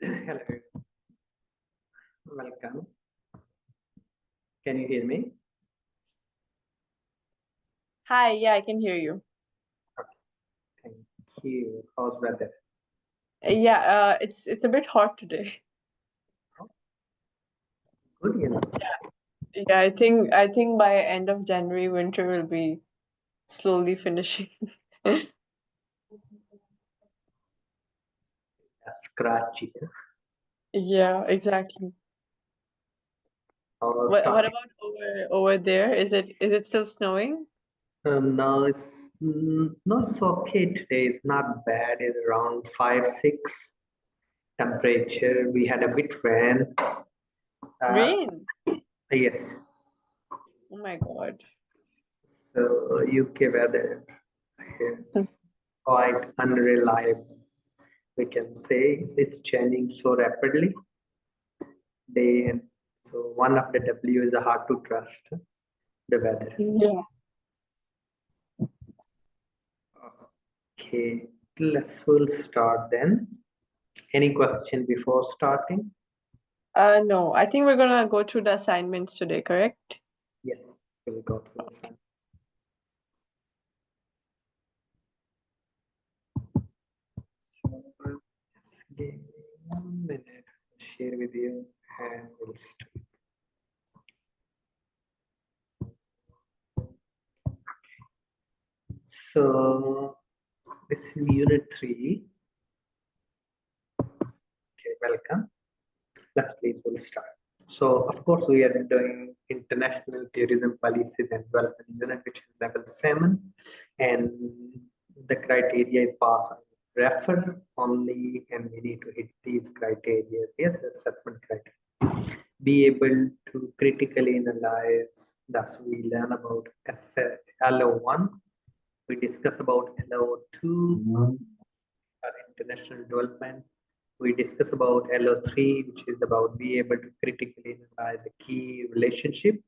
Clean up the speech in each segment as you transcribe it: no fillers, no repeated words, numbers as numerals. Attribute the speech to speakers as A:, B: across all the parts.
A: Hello, welcome. Can you hear me?
B: Hi, yeah, I can hear you.
A: Thank you. How's weather?
B: Yeah, it's a bit hot today.
A: Good, you know.
B: Yeah, I think by end of January, winter will be slowly finishing.
A: Scratchy.
B: Yeah, exactly.
A: How
B: What
A: starting?
B: about over there? Is it still snowing?
A: No, it's not so okay today. It's not bad. It's around 5, 6 temperature. We had a bit rain. Uh,
B: Rain.
A: yes.
B: Oh my God.
A: So UK weather is quite unreliable. We can say it's changing so rapidly day and so one of the W is hard to trust the weather.
B: Yeah.
A: Okay, we'll start then. Any question before starting?
B: No, I think we're gonna go through the assignments today, correct?
A: Yes, we'll go through some. So, give me 1 minute. Share with you and we'll start. So this is unit 3. Okay, welcome. Please we'll start. So of course we are doing international tourism policies and development unit, which is level 7, and the criteria is pass on refer only, and we need to hit these criteria. Yes, assessment criteria. Be able to critically analyze. Thus, we learn about LO1. We discuss about LO2, our international development. We discuss about LO3, which is about be able to critically analyze the key relationship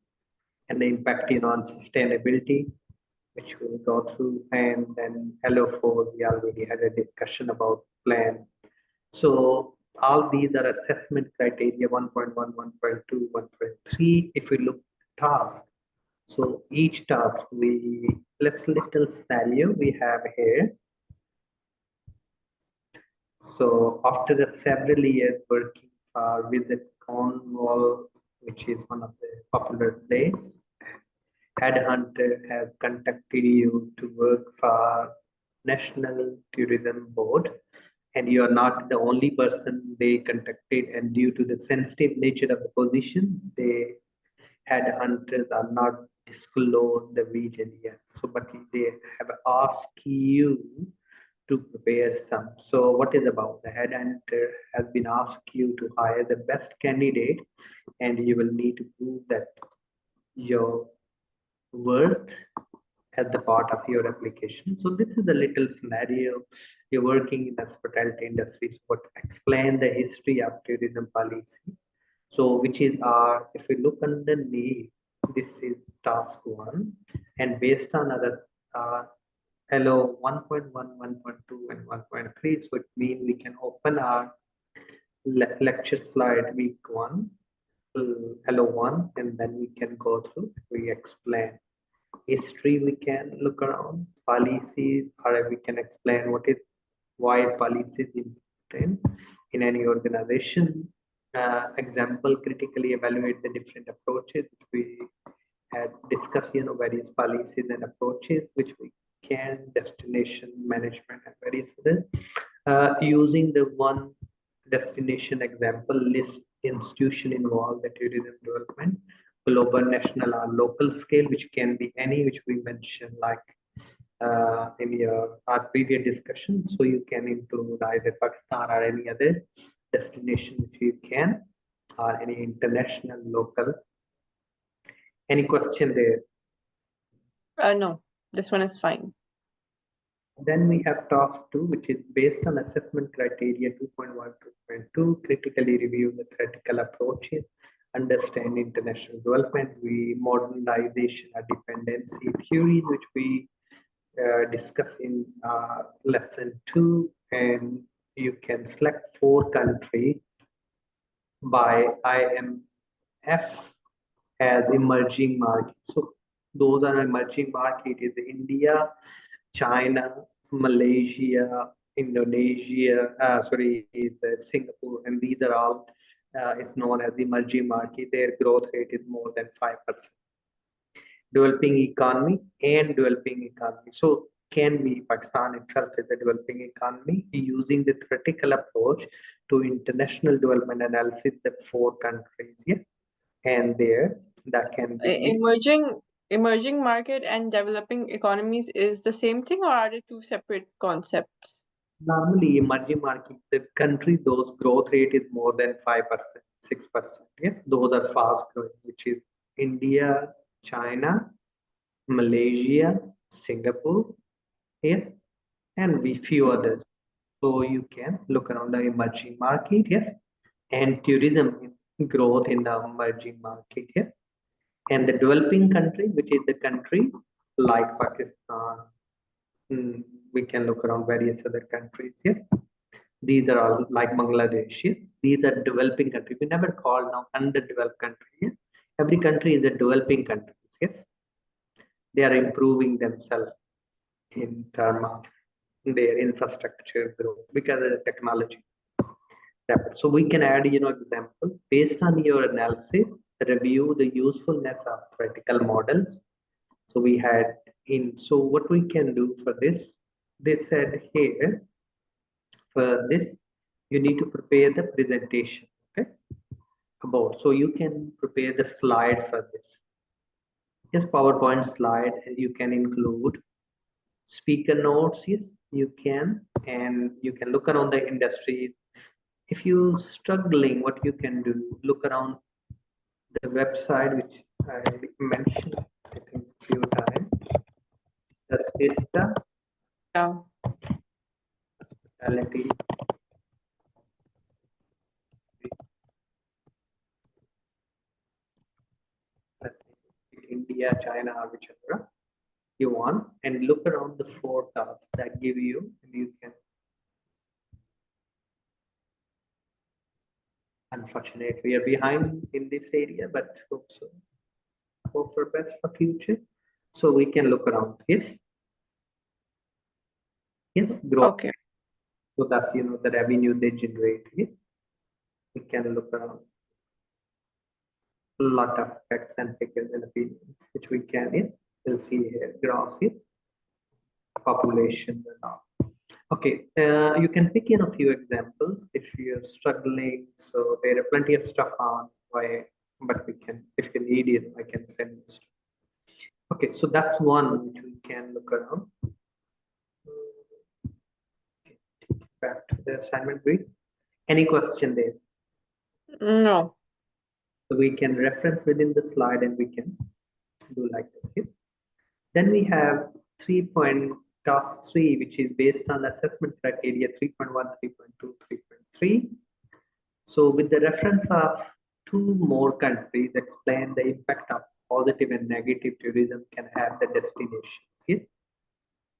A: and the impact on sustainability, which we'll go through. And then LO4, we already had a discussion about plan. So all these are assessment criteria 1.1, 1.2, 1.3. If we look at task, so each task, let's little scenario we have here. So after the several years working for Visit Cornwall, which is one of the popular place, Headhunter has contacted you to work for National Tourism Board, and you are not the only person they contacted. And due to the sensitive nature of the position, they headhunters are not disclosed the region yet. So, but they have asked you to prepare some. So what is about the headhunter has been asked you to hire the best candidate, and you will need to prove that your worth as the part of your application. So this is a little scenario. You're working in the hospitality industry, but explain the history of tourism policy. So which is our, if we look underneath, this is task 1, and based on other hello 1.1, 1.2, and 1.3. So it means we can open our lecture slide week 1, hello 1, and then we can go through, we explain history, we can look around policies, or we can explain what is why policies important in any organization. Example, critically evaluate the different approaches we had discussed, various policies and approaches which we can, destination management and various other. Using the one destination example, list institution involved in tourism development, global, national, or local scale, which can be any, which we mentioned like in our previous discussion. So you can include either Pakistan or any other destination which you can, or any international, local. Any question there?
B: No, this one is fine.
A: Then we have task 2, which is based on assessment criteria 2.1, 2.2, critically review the theoretical approaches, understand international development, we modernization or dependency theories, which we discuss in lesson 2, and you can select 4 countries by IMF as emerging markets. So those are emerging markets is India, China, Malaysia, Indonesia, is Singapore, and these are all is known as emerging market. Their growth rate is more than 5%. Developing economy and developing economy. So can be Pakistan itself is a developing economy using the theoretical approach to international development analysis, the 4 countries, yeah, and there that can be
B: Emerging market and developing economies is the same thing, or are they two separate concepts?
A: normally emerging market, the country those growth rate is more than 5%, 6%. Yes, those are fast growing, which is India, China, Malaysia, Singapore, yes, and we few others. So you can look around the emerging market here and tourism growth in the emerging market here. And the developing country, which is the country like Pakistan, we can look around various other countries here. These are all like Bangladesh. Yes? These are developing countries. We never call now underdeveloped countries. Yes? Every country is a developing country. Yes? They are improving themselves in terms of their infrastructure growth because of the technology. So we can add, example based on your analysis, review the usefulness of theoretical models. So we had so what we can do for this, they said here, for this, you need to prepare the presentation, okay, about, so you can prepare the slide for this. Yes, PowerPoint slide, and you can include speaker notes, yes, you can, and you can look around the industry. If you're struggling, what you can do, look around the website, which I mentioned, I think, a few times. The Statista,
B: Yeah.
A: Hospitality, India, China, or whichever you want, and look around the 4 tabs that give you, and you can. Unfortunately, we are behind in this area, but hope so. Hope for best for future. So we can look around. Yes. Yes. Growth.
B: Okay.
A: So that's the revenue they generate. Yes. We can look around. A lot of facts and figures and opinions, which we can. Yes. We'll see here graphs. Yes. Population and all. Okay, you can pick in a few examples if you're struggling. So there are plenty of stuff on why, but we can, if you need it, I can send this. Okay, so that's one which we can look around. Okay, back to the assignment brief. Any question there?
B: No.
A: So we can reference within the slide and we can do like this. Okay? Then we have 3 task 3, which is based on assessment criteria 3.1, 3.2, 3.3. So with the reference of 2 more countries, explain the impact of positive and negative tourism can have the destination. Okay?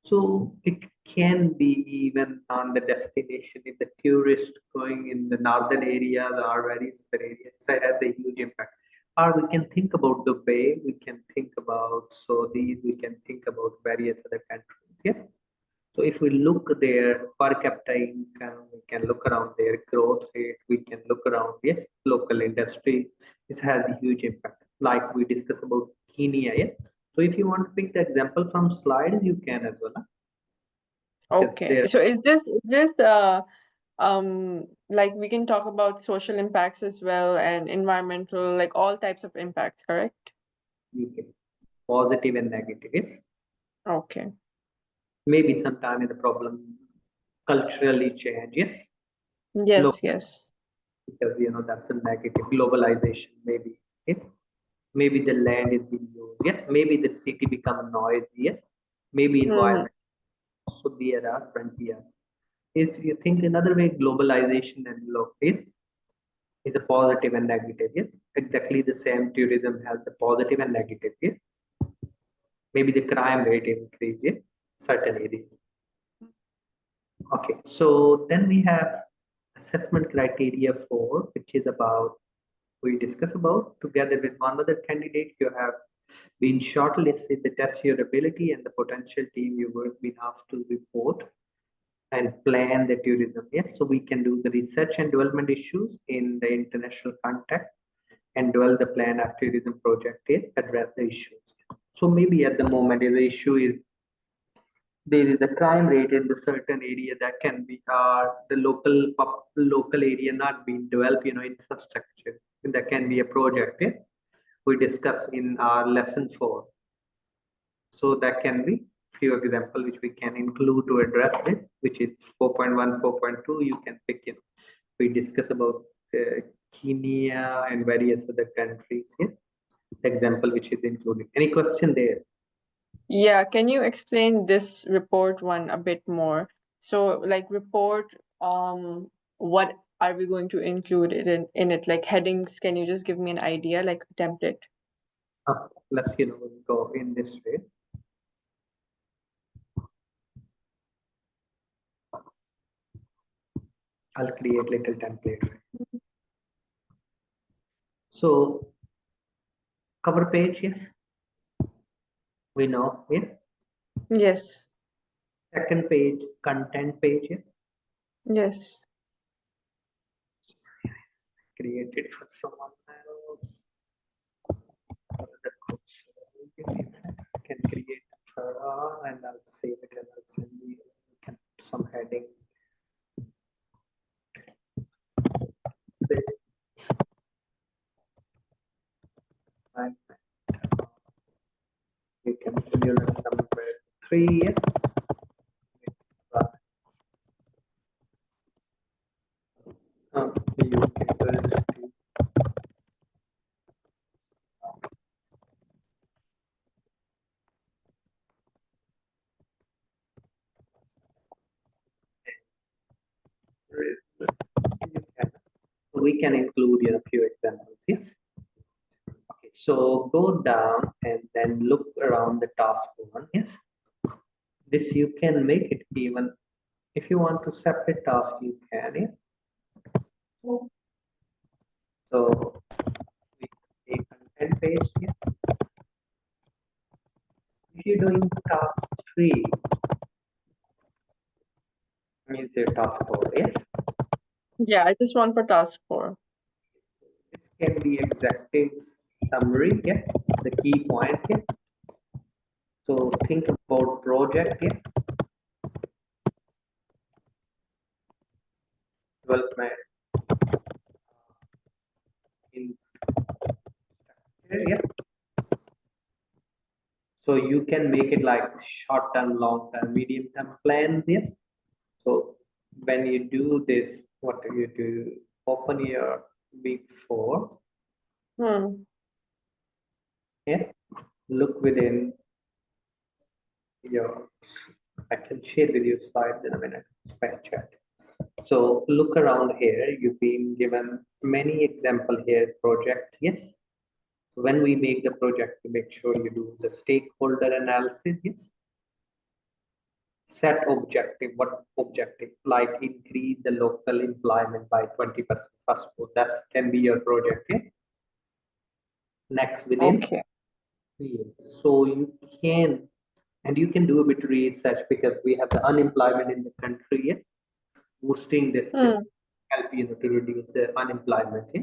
A: So it can be even on the destination if the tourist going in the northern areas or various other areas, so it has a huge impact. Or we can think about the way we can think about, so these we can think about various other countries. Yes. So if we look their per capita income, we can look around their growth rate, we can look around, yes, local industry. This has a huge impact. Like we discussed about Kenya. Yeah? So if you want to pick the example from slides, you can as well.
B: Okay. So is this like we can talk about social impacts as well and environmental, like all types of impacts, correct?
A: You can positive and negative. Yes.
B: Okay.
A: Maybe sometime in the problem culturally change. Yes.
B: Yes.
A: Look,
B: yes.
A: because that's a negative globalization. Maybe it. Maybe the land is being used. Yes. Maybe the city become noisy. Yes. Maybe environment. So there are plenty. If you think another way, globalization and look is a positive and negative. Yes. Exactly the same. Tourism has the positive and negative. Yes. Maybe the crime rate increases. Certain areas. Okay, so then we have assessment criteria 4, which is about, we discuss about together with one other candidate, you have been shortlisted to test your ability and the potential team you were been asked to report and plan the tourism. Yes, so we can do the research and development issues in the international context and develop the plan after tourism project is address the issues. So maybe at the moment the issue is there is a crime rate in the certain area that can be the local area not being developed, infrastructure. That can be a project. Yeah? We discuss in our lesson 4. So that can be few example which we can include to address this, which is 4.1, 4.2. You can pick it. We discuss about Kenya and various other countries. Yeah? Example which is included. Any question there?
B: Yeah, can you explain this report one a bit more? So like report, what are we going to include in it? Like headings, can you just give me an idea, like a template?
A: Let's go in this way. I'll create little template. So cover page, yes. We know, yes.
B: Yes.
A: Second page, content page, yes.
B: Yes.
A: Created for someone else. Can create and I'll save it and I'll send you some heading. Save. You can unit number 3. Yeah. University. We can include a few examples. Yes. Okay. So go down and then look around the task 1. Yes. This you can make it even if you want to separate task. You can. Yeah. So we take content page here. If you're doing task 3, means your task 4. Yes.
B: Yeah, I just want for task 4.
A: This can be executive summary. Yeah. The key points here. So think about project here. Development in yeah. So you can make it like short term, long term, medium term plan. Yes. So when you do this, what do you do? Open your week 4. Yeah. Look within your. I can share with you slides in a minute. Spell chat. So look around here. You've been given many example here. Project. Yes. When we make the project, to make sure you do the stakeholder analysis. Yes. Set objective. What objective? Like increase the local employment by 20% first. That can be your project. Yeah? Next within.
B: Okay.
A: So you can, and you can do a bit of research because we have the unemployment in the country. Yeah? Boosting this help to reduce the unemployment. Yeah?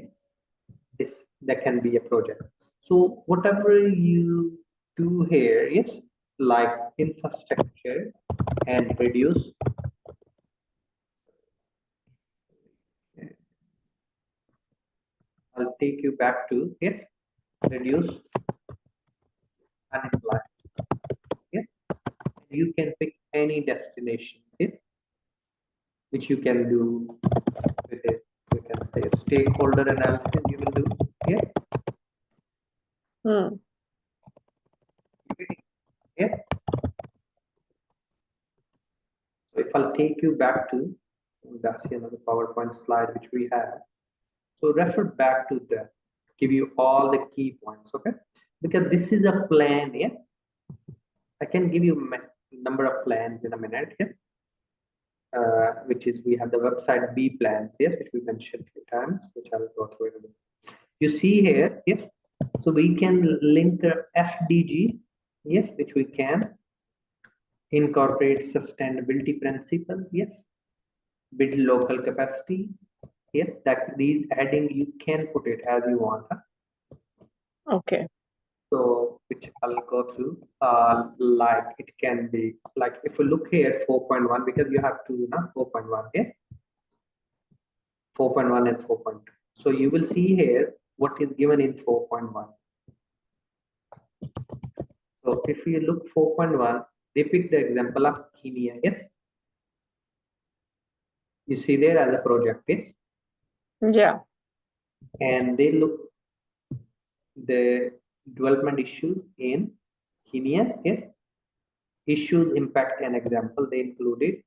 A: This that can be a project. So whatever you do here is like infrastructure and reduce. I'll take you back to yes, reduce unemployment. Yes, you can pick any destination. Yes, which you can do with it. You can say stakeholder analysis. You will do. Yeah. Yeah. So if I'll take you back to that's the PowerPoint slide which we have. So refer back to that. Give you all the key points. Okay. Because this is a plan. Yeah. I can give you number of plans in a minute. Yeah. which is we have the website B plans, yes, which we mentioned a few times, which I'll go through in a minute. You see here, yes, so we can link the FDG, yes, which we can incorporate sustainability principles, yes, build local capacity, yes, that these heading you can put it as you want.
B: Okay.
A: So which I'll go through, like it can be like if you look here 4.1, because you have to 4.1, yes, 4.1 and 4.2. So you will see here what is given in 4.1. So if you look 4.1, they pick the example of Kenya, yes. You see there as a project, yes.
B: Yeah.
A: And they look the development issues in Kenya, yes. Issues impact an example. They included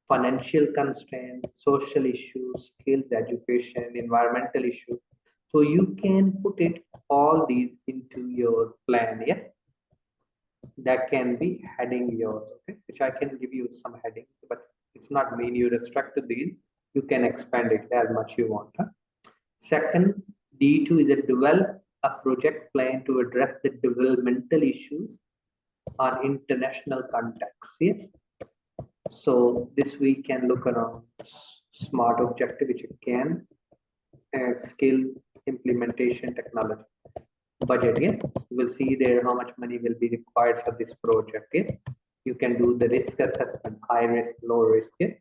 A: financial constraints, social issues, skills, education, environmental issues. So you can put it all these into your plan, yes. That can be heading yours, okay, which I can give you some headings, but it's not mean you restrict to these. You can expand it as much you want. Second, D2 is a develop a project plan to address the developmental issues on international context, yes. So this we can look around smart objective, which it can skill implementation technology budget, yeah. You will see there how much money will be required for this project, yeah. You can do the risk assessment, high risk, low risk, yeah.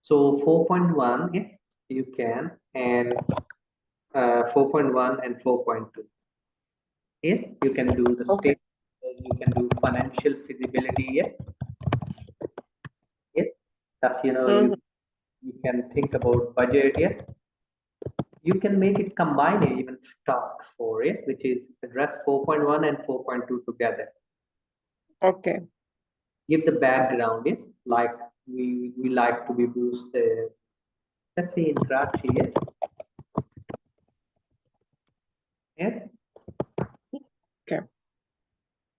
A: So 4.1, yes, you can, and 4.1 and 4.2, yes, you can do the
B: Okay.
A: state, you can do financial feasibility, yeah. Yes, that's you can think about budget, yeah. You can make it combine even task 4, yeah, which is address 4.1 and 4.2 together.
B: Okay.
A: Give the background, yes, like we like to be boost let's say in Karachi, yes. Yeah.
B: Okay.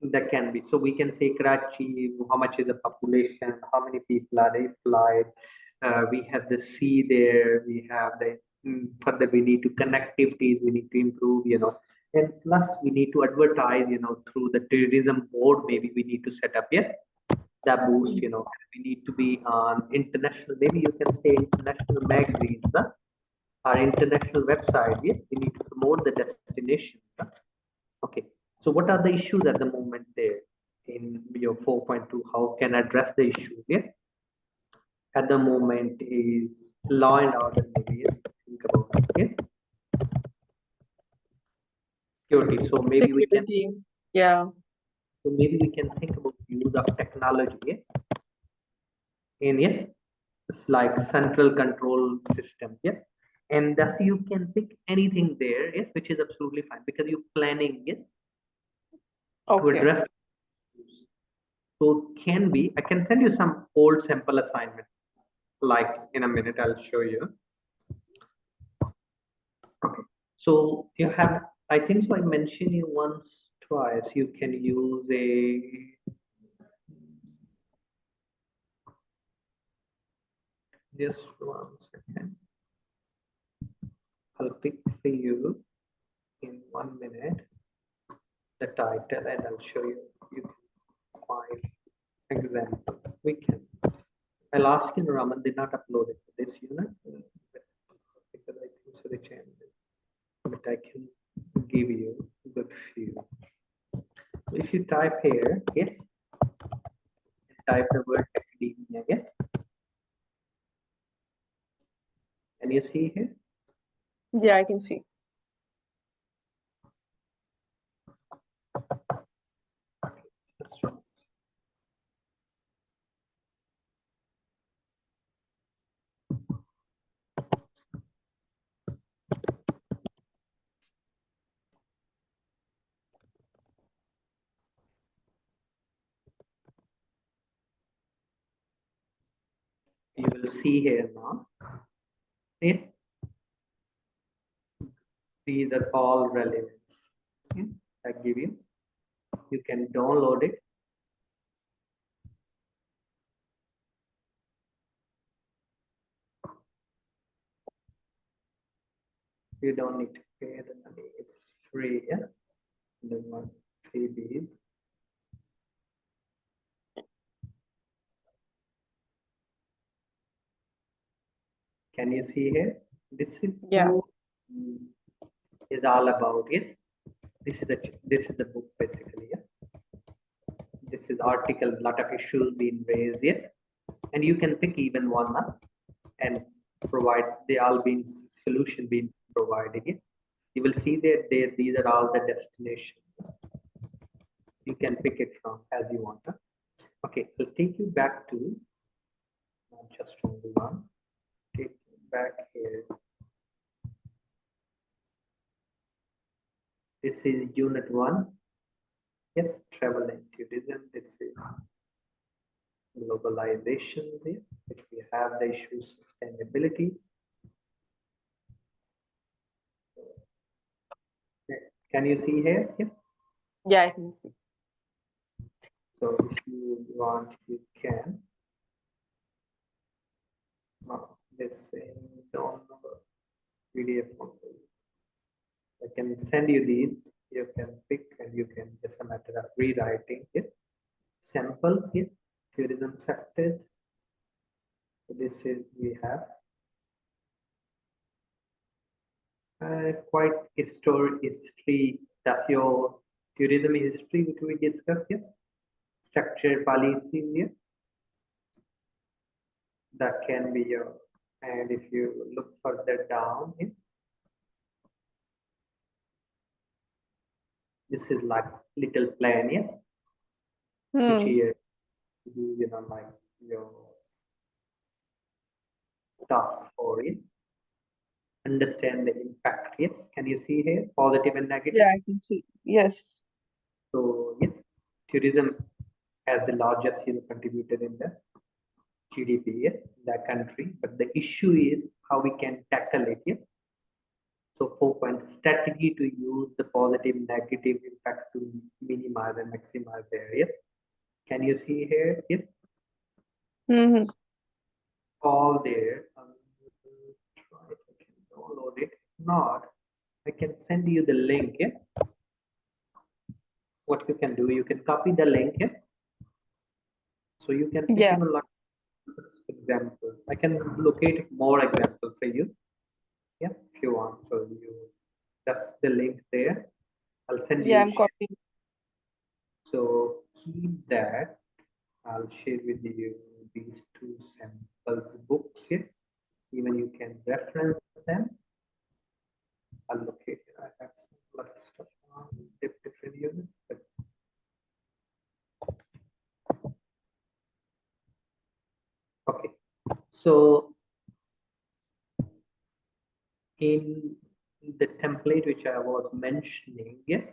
A: That can be. So we can say Karachi, how much is the population, how many people are employed, we have the sea there, we have the further we need to connectivities, we need to improve, and plus we need to advertise, through the tourism board, maybe we need to set up, yeah, that boost, we need to be on international, maybe you can say international magazines, our international website, yeah, we need to promote the destination. Okay, so what are the issues at the moment there in your 4.2? How can address the issues? Yeah, at the moment is law and order. Maybe yes. Think about it. Yes, security. So maybe we can.
B: Security. Yeah.
A: So maybe we can think about use of technology. Yeah? And yes, it's like central control system. Yeah, and thus you can pick anything there. Yes, which is absolutely fine because you're planning. Yes, to
B: Okay.
A: address. So can be, I can send you some old sample assignment, like in a minute, I'll show you. Okay. So you have, I think so I mentioned you once, twice, you can use just 1 second. I'll pick for you in 1 minute the title and I'll show you, you can find examples. We can. I'll ask you, Raman did not upload it to this unit because I think so they changed it. But I can give you a good few. So if you type here, yes, type the word academia, yes. Can you see here?
B: Yeah, I can see.
A: That's right. You will see here now. Yeah. These are all relevant. Yeah. I give you. You can download it. You don't need to pay the money. It's free. Yeah. And then one freebies. Can you see here? This is
B: Yeah.
A: who is all about. Yes. This is the book basically. Yeah. This is article. Lot of issues being raised here, and you can pick even one up and provide the all being solution being provided here. You will see that these are all the destinations. You can pick it from as you want. Okay, I'll take you back to not just only one. Take you back here. This is unit 1. Yes, travel and tourism. This is globalization here, which we have the issue sustainability. Can you see here? Yeah.
B: Yeah, I can see.
A: So if you want, you can. This don't PDF only. I can send you these. You can pick and you can just a matter of rewriting it. Samples here, tourism sectors. So this is we have quite history. That's your tourism history which we discussed. Yes, structured policies here. That can be your. And if you look further down here, this is like little plan. Yes, which here like your task for it. Understand the impact. Yes, can you see here positive and negative?
B: Yeah, I can see. Yes.
A: So yes, tourism has the largest contributor in the GDP in that country, but the issue is how we can tackle it. Yes. So 4-point strategy to use the positive negative impact to minimize and maximize the area. Can you see here? Yes. All there. Try if I can download it. If not, I can send you the link. Yeah. What you can do, you can copy the link. Yeah. So you can pick even like example. I can locate more examples for you. Yeah, if you want. So you that's the link there. I'll send you.
B: Yeah, I'm copying.
A: So keep that. I'll share with you these 2 samples books here. Even you can reference them. I'll locate. I have some other stuff on different units. But okay. So in the template which I was mentioning, yes.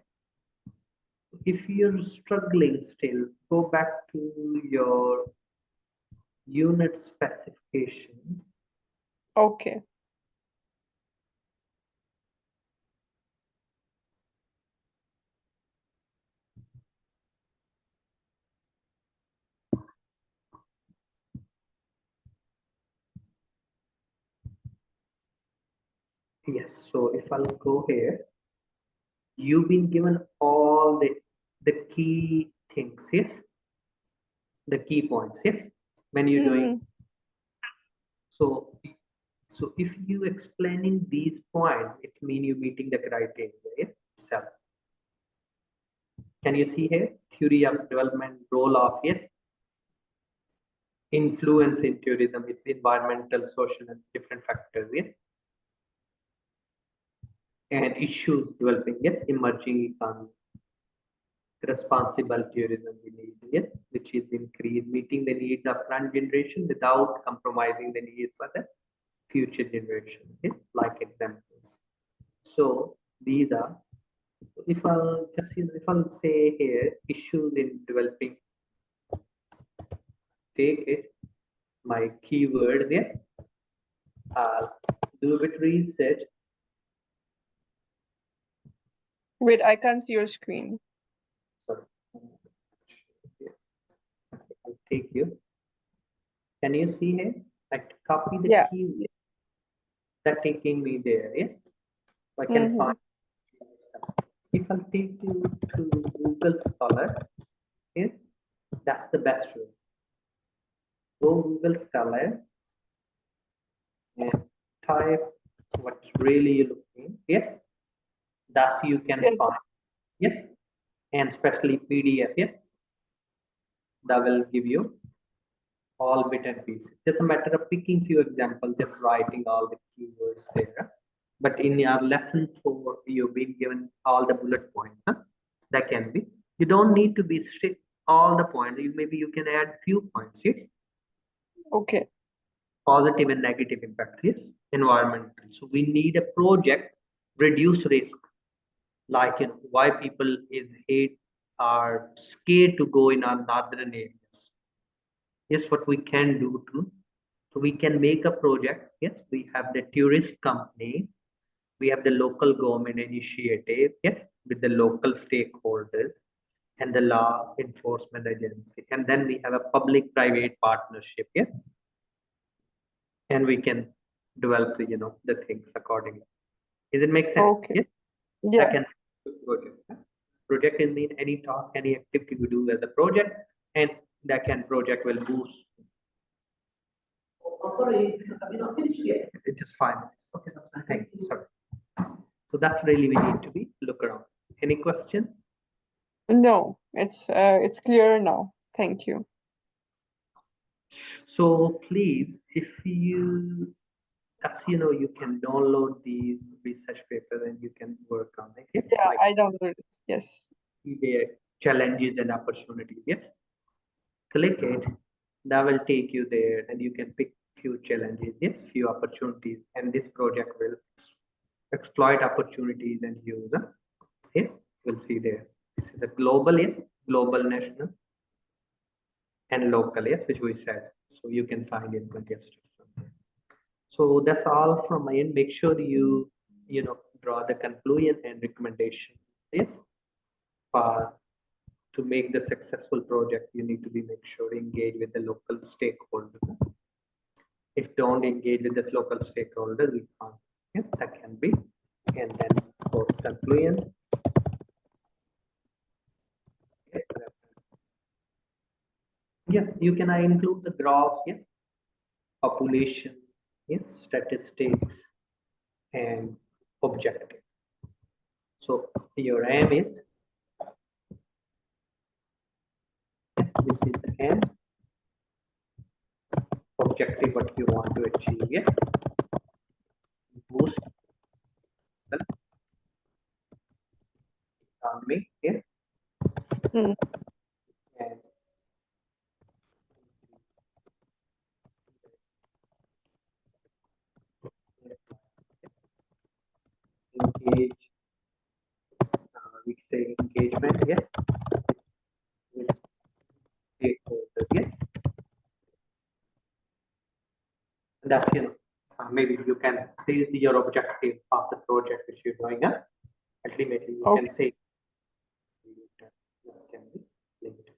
A: If you're struggling still, go back to your unit specifications.
B: Okay.
A: Yes, so if I'll go here, you've been given all the key things, yes, the key points, yes, when you're doing. So if you explaining these points, it means you're meeting the criteria itself. Can you see here? Theory of development, role of, yes, influence in tourism, it's environmental, social, and different factors, yes. And issues developing, yes, emerging economy. Responsible tourism we need, yes, which is meeting the needs of current generation without compromising the needs for the future generation, yes, like examples. So these are, if I'll just if I'll say here issues in developing, take it my keywords, yeah, I'll do a bit research.
B: Wait, I can't see your screen.
A: Sorry. I'll take you. Can you see here? I copy the keyword that taking me there, yes. So I can
B: Mm-hmm.
A: find. If I take you to Google Scholar, okay, that's the best way. Go Google Scholar and type what really you're looking. Yes, that's you can
B: Yes.
A: find. Yes, and especially PDF. Yes, that will give you all bit and pieces. Just a matter of picking few examples, just writing all the keywords there. But in your lesson 4, you've been given all the bullet points. Huh? That can be. You don't need to be strict all the points. Maybe you can add few points. Yes,
B: Okay.
A: positive and negative impact. Yes, environmental. So we need a project reduce risk. Like why people is hate are scared to go in our northern areas. Yes, what we can do to, so we can make a project. Yes, we have the tourist company, we have the local government initiative, yes, with the local stakeholders and the law enforcement agency, and then we have a public private partnership. Yes, and we can develop the the things accordingly. Does it make sense?
B: Okay.
A: Yes,
B: Yeah.
A: second project. Project is mean any task, any activity we do as a project, and that can project will boost. Oh, sorry, have you not finished yet? It's just 5 minutes. Okay, that's fine. Thank you. Sorry. So that's really we need to be look around. Any question?
B: No, it's clear now. Thank you.
A: So please, if you, as you know, you can download these research papers and you can work on it. Yes,
B: Yeah,
A: like
B: I downloaded it. Yes.
A: the challenges and opportunities. Yes, click it. That will take you there, and you can pick few challenges. Yes, few opportunities, and this project will exploit opportunities and use. Okay, we'll see there. This is a global, yes, global, national, and local, yes, which we said. So you can find in plenty of stuff. So that's all from my end. Make sure you draw the conclusion and recommendation. Yes, for to make the successful project, you need to be make sure engage with the local stakeholders. If don't engage with the local stakeholders, we can't. Yes, that can be. And then for conclusion. Yes, you can include the graphs. Yes, population. Yes, statistics and objective. So your aim is, this is the aim, objective what you want to achieve. Yeah, boost the economy. Yeah,
B: Hmm.
A: and engage. We say engagement. Yeah, with stakeholders. Yeah, and that's maybe you can, this is your objective of the project which you're doing. Ultimately, you
B: Okay.
A: can say this can be linked.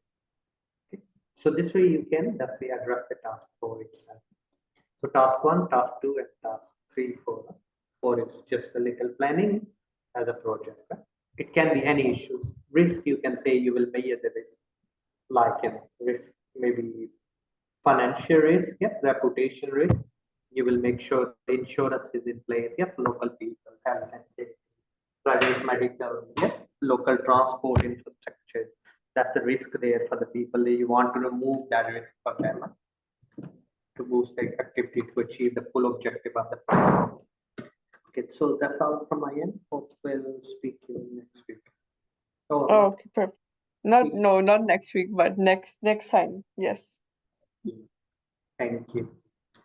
A: Okay. So this way you can, that's way address the task 4 itself. So task 1, task 2, and task 3, 4. 4 is just a little planning as a project. It can be any issues. Risk, you can say you will measure the risk, like risk, maybe financial risk, yes, reputation risk. You will make sure the insurance is in place, yes, local people, health and safety, private medical, yes, local transport infrastructure. That's the risk there for the people. You want to remove that risk for them to boost the activity to achieve the full objective of the project. Okay, so that's all from my end. Hope we'll speak to you next week. So,
B: Okay, perfect. Not next week, but next time. Yes.
A: thank you.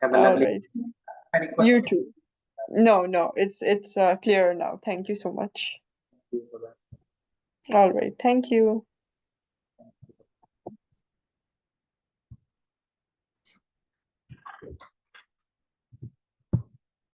A: Have a
B: All
A: lovely.
B: right.
A: Any
B: You
A: questions?
B: too. No, it's clear now. Thank you so much. All right. Thank you.